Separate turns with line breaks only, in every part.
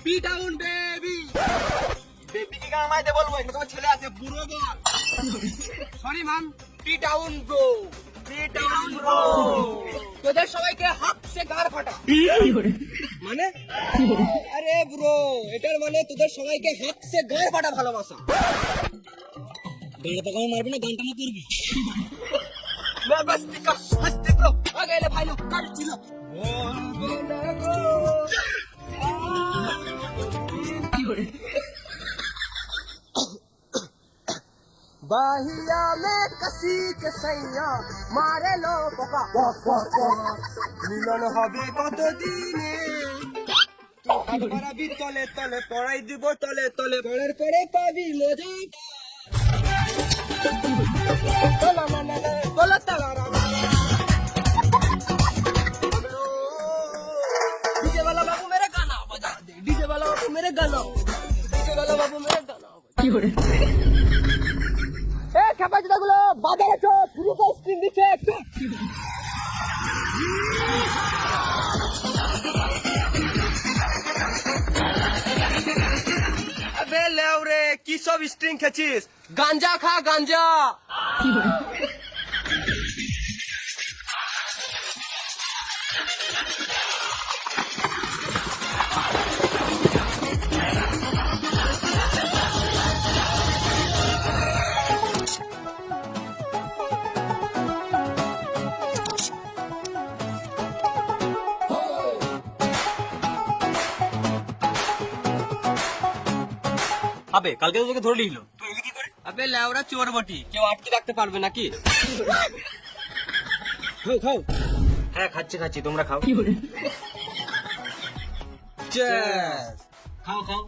B town baby. বেবিকে গান মাইতে বলবো, এখানে তোমার ছেলে আছে বুড়ো বল। Sorry ma'am, B town bro, B town bro. তোদের সবাইকে হাত সে গার ফাটা। মানে আরে ব্রো, এটার মানে তোদের সবাইকে হাত সে গার ফাটা ভালোবাসা। গানটা কম মারবি না, গানটা না করবি। হাসতে ব্রো, আগে এলে ভাই লোক কাট ছিল। বাহিয়া মে কসি কে সাইয়া মারে লো পোকা। মিলন হবে কত দিনে, পড়াবি তলে তলে, পড়াই দিব তলে তলে, পড়ার পরে পাবি মজা। डीजे वाला बाबू मेरा गाना बजा दे, डीजे वाला बाबू मेरे गाना, डीजे वाला बाबू मेरे गाना। ए খেপাচোদা গুলো বাজারে চো, পুরো স্ক্রিন দিচ্ছে একটু। আবে লেওরে, কি সব স্ট্রিং খেছিস? গাঞ্জা খা গাঞ্জা।
আবে কালকে তো তোকে ধরে নিল,
তুই এলি কি করে? আবে লেওরা চোর বটি, কেউ আটকে রাখতে পারবে নাকি? খাও খাও।
হ্যাঁ খাচ্ছি খাচ্ছি, তোমরা খাও।
Cheers!
খাও খাও।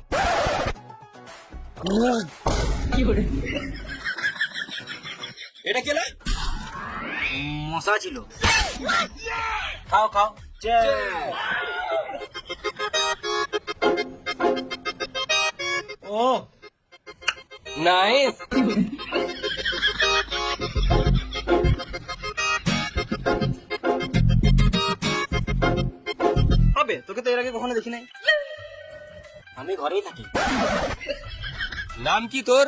এটা কি রে?
মশা ছিল। খাও খাও।
ও নাইস।
আবে তোকে তো এর আগে কখনো দেখি নাই। আমি ঘরেই থাকি।
নাম কি তোর?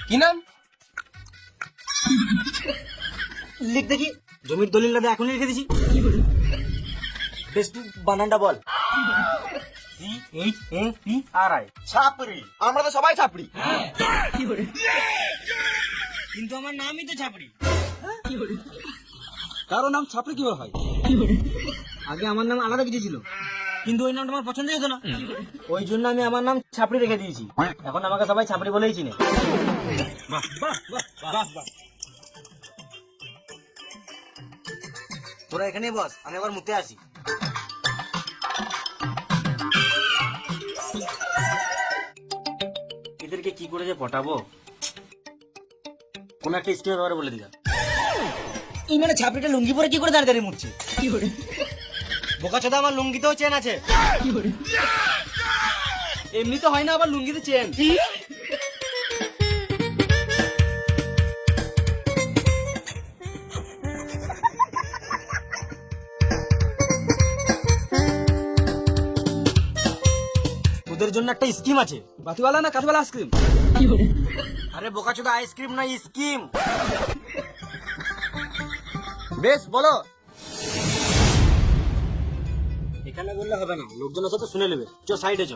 কি নাম?
লিখ দেখি। জমির দলিলটা এখনই লিখে দিছি। বেশ তুই বানানটা বল। CHAPRI।
ছাপড়ি। আমরা তো সবাই ছাপড়ি।
কিন্তু আমার নামই তো ছাপড়ি।
কারো নাম ছাপড়ি কিভাবে হয়?
আগে আমার নাম আলাদা কিছু ছিল, কিন্তু ওই নামটা আমার পছন্দ হতো না, ওই জন্য আমি আমার নাম ছাপড়ি রেখে দিয়েছি। এখন আমাকে সবাই ছাপড়ি বলেই চিনে। তোরা এখানেই বস, আমি আবার মুতে আসি। এদেরকে কি করে যে পটাবো, কোন একটা স্কিমের ব্যাপারে বলে দিলাম। এই মানে ছাপড়িটা লুঙ্গি পরে কি করে দাঁড়িয়ে দাঁড়িয়ে মুড়ছে? বোকা চোদা, আমার লুঙ্গিতেও চেন আছে।
এমনি তো হয় না, আবার লুঙ্গিতে চেন।
তোদের জন্য একটা স্কিম আছে।
বাতিওয়ালা না কাঠওয়ালা আইসক্রিম?
আরে বোকা চোদা, আইসক্রিম না স্কিম।
বেশ বলো।
এখানে বললে হবে না, লোকজন আছে তো শুনে নেবে। চ সাইডে চ।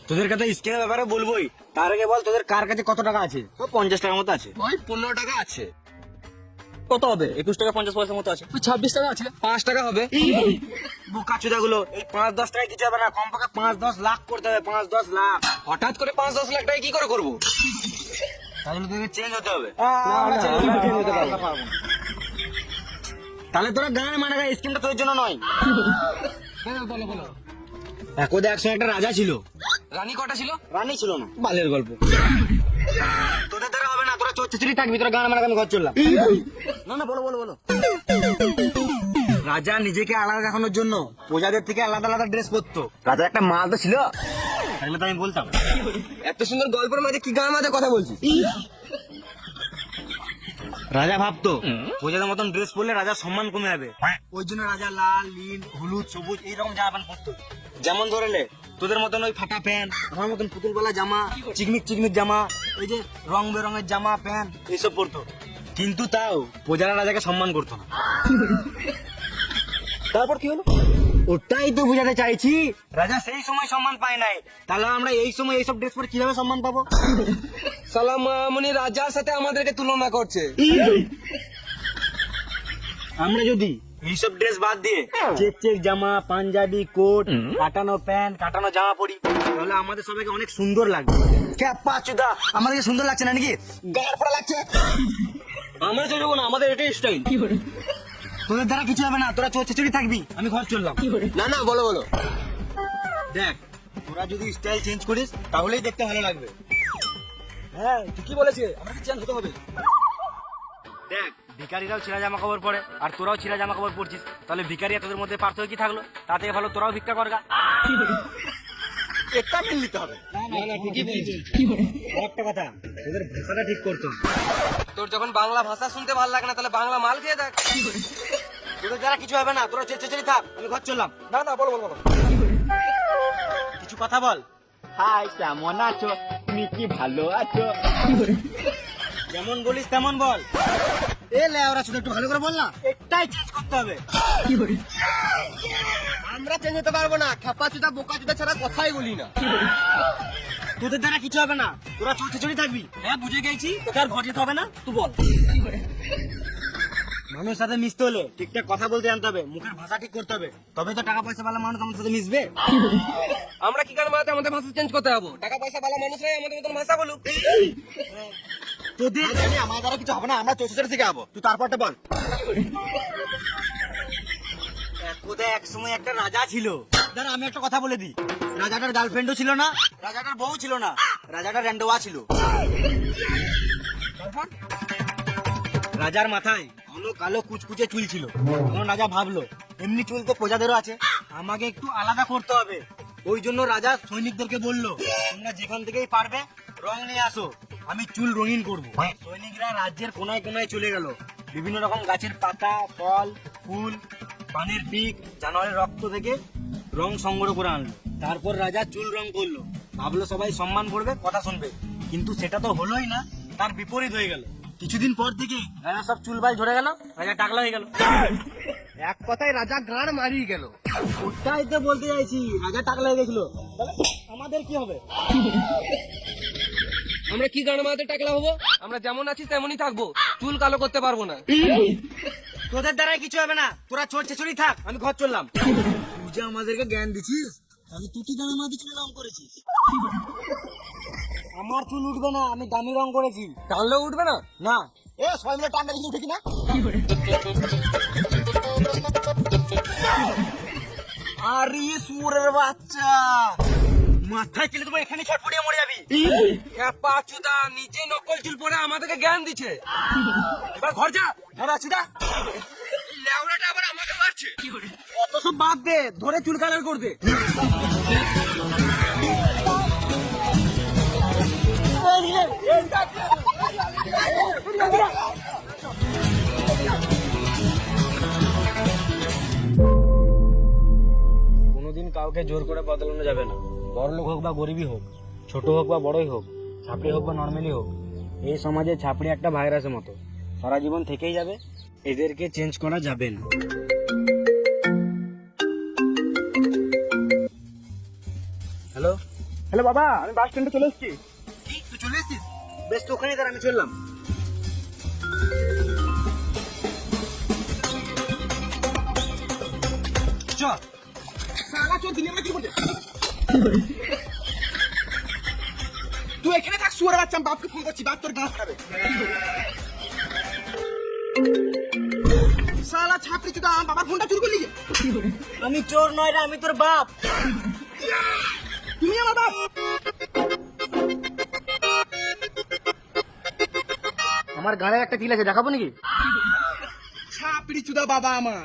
তোদের কাছে স্কিমের ব্যাপারে বলবোই, তার আগে বল তোদের কার কাছে কত টাকা আছে? 50 টাকা মতো আছে।
ওই 15 টাকা আছে।
কত হবে? 21 টাকা 50 পয়সা মতো আছে।
ওই 26 টাকা আছে। 5 টাকা হবে।
বোকা চোদা গুলো, এই 5-10 টাকা কিছু হবে না, কমপক্ষে 5-10 লাখ করতে হবে। 5-10 লাখ।
হঠাৎ করে 5-10 লাখ টাকা কি করে করবো?
তাহলে তোদের চেঞ্জ হতে হবে।
আমরা change হতে পারবো না।
তাহলে তোরা গান মানে স্কিমটা তোর জন্য নয়।
বলো বলো।
একদা একসময় একটা রাজা ছিল।
রানী কটা ছিল?
রানী ছিল না।
বালের গল্প।
তোদের দ্বারা হবে না, তোরা চোর থাকবি, তোরা গান মানে আমি ঘর চললাম। না না, বলো বলো বলো। রাজা নিজেকে আলাদা দেখানোর জন্য প্রজাদের থেকে আলাদা আলাদা ড্রেস পরতো। রাজার একটা মাল তো ছিল, তাহলে তো আমি বলতাম।
এত সুন্দর গল্পের মাঝে কি গান মাঝে কথা বলছিস?
রাজা ভাবতো প্রজাদের মতন ড্রেস পরলে রাজার সম্মান কমে যাবে, ওই জন্য রাজা লাল নীল হলুদ সবুজ এইরকম জামা প্যান্ট পরতো। যেমন ধরে নে তোদের মতন ওই ফাটা প্যান্ট, আমার মতন পুতুল গলা জামা, চিকমিক চিকমিক জামা, ওই যে রং বেরঙের জামা প্যান্ট এইসব পরতো। কিন্তু তাও প্রজারা রাজাকে সম্মান করতো না। তারপর কি হলো? ওটাই তো বোঝাতে চাইছি, রাজা সেই সময় সম্মান পায় নাই, তাহলে আমরা এই সময় এইসব ড্রেস পরে কিভাবে সম্মান পাবো?
সালাম মামুনি রাজার সাথে আমাদেরকে তুলনা করছে।
আমরা যদি এইসব ড্রেস বাদ দিয়ে চেক চেক জামা, পাঞ্জাবি, কোট, কাটানো প্যান্ট, কাটানো জামা পরি, তাহলে আমাদের সবাইকে অনেক সুন্দর লাগবে। ক্যাপা চুদা, আমাদেরকে সুন্দর লাগছে না নাকি? গাড় পড়া লাগছে। আমরা চলবো না, আমাদের এটাই স্টাইল। তোদের দ্বারা কিছু হবে না, তোরা চোর ছেচুরি থাকবি, আমি ঘর চললাম।
না না, বলো বলো।
দেখ, তোরা যদি স্টাইল চেঞ্জ করিস তাহলেই দেখতে ভালো লাগবে।
হ্যাঁ ঠিকই বলেছে, আমাকে চেঞ্জ হতে হবে।
দেখ, ভিখারিরাও ছিঁড়া জামা কাপড় পরে আর তোরাও ছিঁড়া জামা কাপড় পরছিস, তাহলে ভিখারি আর তোদের মধ্যে পার্থক্য কি থাকলো? তাতে ভালো তোরাও ভিক্ষা করগা।
একটা মিল নিতে হবে।
না না, ঠিকই বলছিস। একটা কথা, তোদের ভাষাটা ঠিক করতো।
তোর যখন বাংলা ভাষা শুনতে ভালো লাগে না, তাহলে বাংলা মাল খেয়ে দেখ।
তোদের দ্বারা কিছু হবে না, তোরা চেঁচে থাক, আমি ঘর চললাম।
না না, বলো বলো বলো।
কিছু কথা বল।
হাই, কেমন আছো? তুমি কি ভালো আছো?
যেমন বলিস তেমন বল। এ লেওরা, শুধু একটু ভালো করে বল না, এটাই চেঞ্জ করতে হবে।
আমরা চেঞ্জ হতে পারবো না, খেপা চুদা বোকা চুদা ছাড়া কথাই বলি না।
তোদের দ্বারা কিছু হবে না, তোরা চোর ছেচুরি থাকবি। হ্যাঁ বুঝে গেছি, তোকে আর ঘর যেতে হবে না, তুই বল। মানুষের সাথে মিশতে হলে ঠিকঠাক কথা বলতে জানতে হবে, মুখের ভাষা ঠিক করতে হবে, তবে তো টাকা পয়সা ভালো মানুষ আমাদের সাথে মিশবে।
আমরা কি কারণ মাঝে আমাদের ভাষা চেঞ্জ করতে যাবো? টাকা পয়সা ভালো মানুষরাই আমাদের মতন ভাষা বলুক।
তোদের আমার দ্বারা কিছু হবে না, আমরা চোর ছেচুরি থেকে যাবো। তুই তারপরটা বল। এক সময় একটা রাজা ছিল। দাঁড়া, আমি একটা কথা বলে দিই। রাজাটার গার্লফ্রেন্ডও ছিল না, রাজাটার বউ ছিল না, রাজাটার র্যান্ডোয়া ছিল। রাজার মাথায় ঘন কালো কুচকুচে চুল ছিল। তখন রাজা ভাবলো, এমনি চুল তো প্রজাদেরও আছে, আমাকে একটু আলাদা করতে হবে। ওই জন্য রাজা সৈনিকদেরকে বললো, তোমরা যেখান থেকেই পারবে রং নিয়ে আসো, আমি চুল রঙিন করবো। সৈনিকরা রাজ্যের কোনায় কোনায় চলে গেল, বিভিন্ন রকম গাছের পাতা, ফল, ফুল, পানের পিক, জানোয়ারের রক্ত থেকে রং সংগ্রহ করে আনলো। তারপর রাজা চুল রং করলো, ভাবলো সবাই সম্মান করবে, কথা শুনবে। কিন্তু সেটা তো হলোই না, তার বিপরীত হয়ে গেল। কিছুদিন পর থেকে রাজা সব চুলবাল ঝরে গেল, রাজা টাকলা হয়ে গেল।
এক কথায় রাজা গান মারিয়ে গেল।
ওটাই তো বলতে চাইছি, রাজা টাকলা হয়ে গেছিল। তাহলে আমাদের কি হবে?
আমরা কি গান মারাতে টাকলা হবো? আমরা যেমন আছি তেমনই থাকবো, চুল কালো করতে পারবো না।
তোদের দ্বারাই কিছু হবে না, তোরা চোর ছেচুরি থাক, আমি ঘর চললাম। তুই যে আমাদেরকে জ্ঞান দিছিস, আমি তুই কি গান মারতে চুলে রং করেছিস? আমার চুল উঠবে না, আমি দামি রং করেছি।
টানলেও উঠবে না?
না,
এ সবাই মিলে টানলে কিছু উঠে কিনা?
আরে সুরের বাচ্চা, মাথায় কেলে তোমার এখানে ছটফটিয়ে মরে যাবি।
খেপা চুদা নিজে নকল চুল পরে আমাদেরকে জ্ঞান দিচ্ছে। এবার ঘর যা।
ধরা চুদা,
লেওড়াটা আবার আমাকে মারছে।
অত সব বাদ দে, ধরে চুল কালার করতে। কোনোদিন কাউকে জোর করে বদলানো যাবে না, বড় লোক হোক বা গরিবই হোক, ছোট হোক বা বড়ই হোক, ছাপড়ি হোক বা নর্মালি হোক, এই সমাজে ছাপড়ি একটা ভাইরাসের মতো, সারা জীবন থেকেই যাবে, এদেরকে চেঞ্জ করা যাবে না। হ্যালো
হ্যালো বাবা, আমি বাস স্ট্যান্ডে চলে এসেছি।
কি, তুই চলে এসেছিস? বেশ, তো ওখানেই দাঁড়া, আমি চললাম। চ।
সারা চোর দিলে আমরা কি করতে? তুই এখানে থাক, শুয়ার বাচ্চা, আমি বাপকে ফোন করছি, বাপ তোর গাছ খাবে। শালা ছাপড়ি চুদা, আমার বাবার ফোনটা চুরি করলি।
আমি চোর নয় রে, আমি তোর বাপ।
তুমি আমার বাপ।
আমার গাড়ে একটা তিল আছে, দেখাবো নাকি?
ছাপড়ি চুদা বাবা আমার।